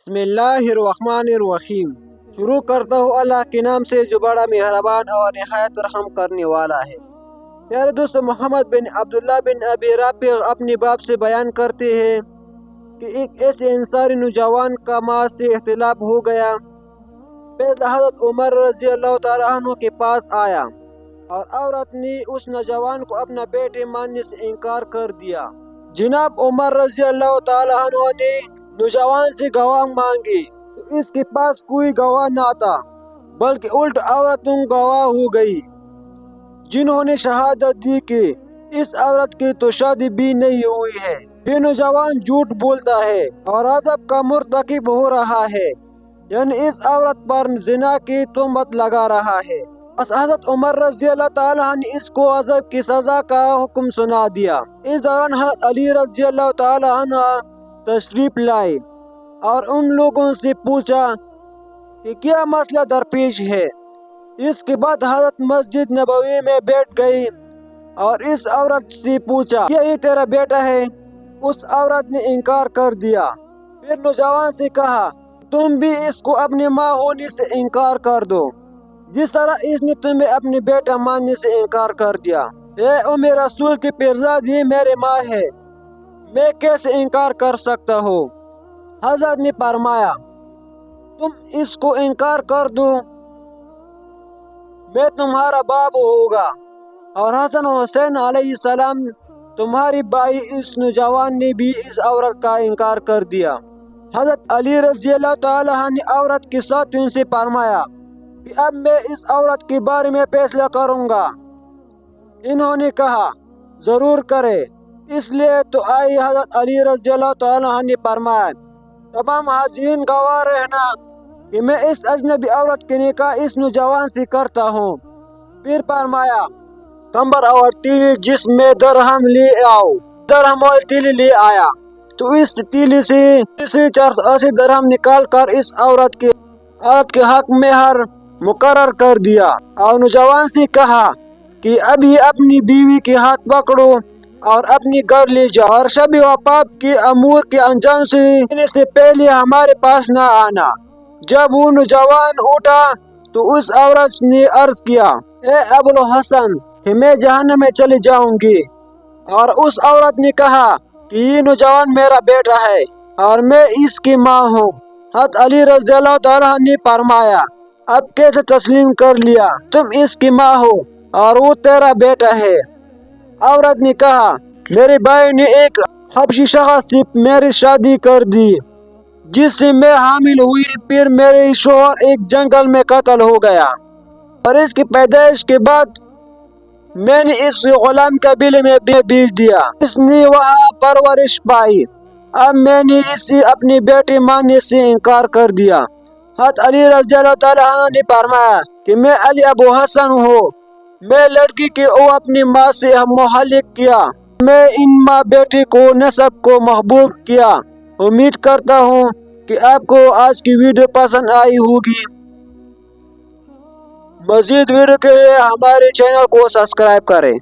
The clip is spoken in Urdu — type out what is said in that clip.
بسم اللہ الرحمن الرحیم۔ شروع کرتا ہوں اللہ کے نام سے جو بڑا مہربان اور نہایت رحم کرنے والا ہے۔ پیارے دوستو، محمد بن عبداللہ بن ابی رافع اپنی باپ سے بیان کرتے ہیں کہ ایک ایسے انصاری نوجوان کا ماں سے اختلاف ہو گیا۔ پھر حضرت عمر رضی اللہ تعالیٰ عنہ کے پاس آیا اور عورت نے اس نوجوان کو اپنا بیٹے ماننے سے انکار کر دیا۔ جناب عمر رضی اللہ تعالیٰ عنہ نے نوجوان سے گواہ مانگی تو اس کے پاس کوئی گواہ نہ تھا، بلکہ الٹ عورتوں گواہ ہو گئی، جنہوں نے شہادت دی کہ اس عورت کی تو شادی بھی نہیں ہوئی ہے۔ یہ نوجوان جھوٹ بولتا ہے اور عذاب کا مرتکب ہو رہا ہے، یعنی اس عورت پر زنا کی تہمت لگا رہا ہے۔ بس حضرت عمر رضی اللہ تعالیٰ نے اس کو عذاب کی سزا کا حکم سنا دیا۔ اس دوران حضرت علی رضی اللہ تعالیٰ عنہ تشریف لائے اور ان لوگوں سے پوچھا کہ کیا مسئلہ درپیش ہے۔ اس کے بعد حضرت مسجد نبوی میں بیٹھ گئی اور اس عورت سے پوچھا کیا یہ تیرا بیٹا ہے؟ اس عورت نے انکار کر دیا۔ پھر نوجوان سے کہا تم بھی اس کو اپنی ماں ہونے سے انکار کر دو، جس طرح اس نے تمہیں اپنے بیٹا ماننے سے انکار کر دیا۔ اے ام رسول کی پیرزاد، یہ میرے ماں ہے، میں کیسے انکار کر سکتا ہوں؟ حضرت نے فرمایا تم اس کو انکار کر دو، میں تمہارا باپ ہوگا اور حسن و حسین علیہ السلام تمہاری بھائی۔ اس نوجوان نے بھی اس عورت کا انکار کر دیا۔ حضرت علی رضی اللہ تعالیٰ نے عورت کے ساتھیوں سے فرمایا کہ اب میں اس عورت کے بارے میں فیصلہ کروں گا۔ انہوں نے کہا ضرور کرے۔ اس لیے تو آئی حضرت علی رضی اللہ تعالیٰ نے فرمایا تمام حاضرین گواہ رہنا کہ میں اس اجنبی عورت کے نکاح اس نوجوان سے کرتا ہوں۔ پھر فرمایا کمبر اور تیلی جس میں درہم لے آؤ۔ درہم اور تیلی لے آیا تو اس تیلی سے 480 درہم نکال کر اس عورت کے حق مہر مقرر کر دیا اور نوجوان سے کہا کہ اب یہ اپنی بیوی کے ہاتھ پکڑو اور اپنی گھر لے جاؤ اور شب وفات کے امور کے انجام سے پہلے ہمارے پاس نہ آنا۔ جب وہ نوجوان اٹھا تو اس عورت نے عرض کیا اے ابو الحسن کہ میں جہنم میں چلی جاؤں گی، اور اس عورت نے کہا کہ یہ نوجوان میرا بیٹا ہے اور میں اس کی ماں ہوں۔ حضرت علی رضی اللہ تعالیٰ نے فرمایا اب کیسے تسلیم کر لیا؟ تم اس کی ماں ہو اور وہ تیرا بیٹا ہے۔ عورت نے کہا میرے بھائی نے ایک حبشی شخص سے میری شادی کر دی جس سے میں حامل ہوئی، پھر میرے شوہر ایک جنگل میں قتل ہو گیا اور اس کی پیدائش کے بعد میں نے اس غلام قبیلے میں بیچ دیا، اس نے وہاں پرورش پائی، اب میں نے اسے اپنی بیٹی ماننے سے انکار کر دیا۔ حضرت علی رضی اللہ تعالیٰ عنہ نے فرمایا کہ میں علی ابو حسن ہوں، میں لڑکی کے اپنی ماں سے متعلق کیا، میں ان ماں بیٹی کو نسب کو محبوب کیا۔ امید کرتا ہوں کہ آپ کو آج کی ویڈیو پسند آئی ہوگی۔ مزید ویڈیو کے لیے ہمارے چینل کو سبسکرائب کریں۔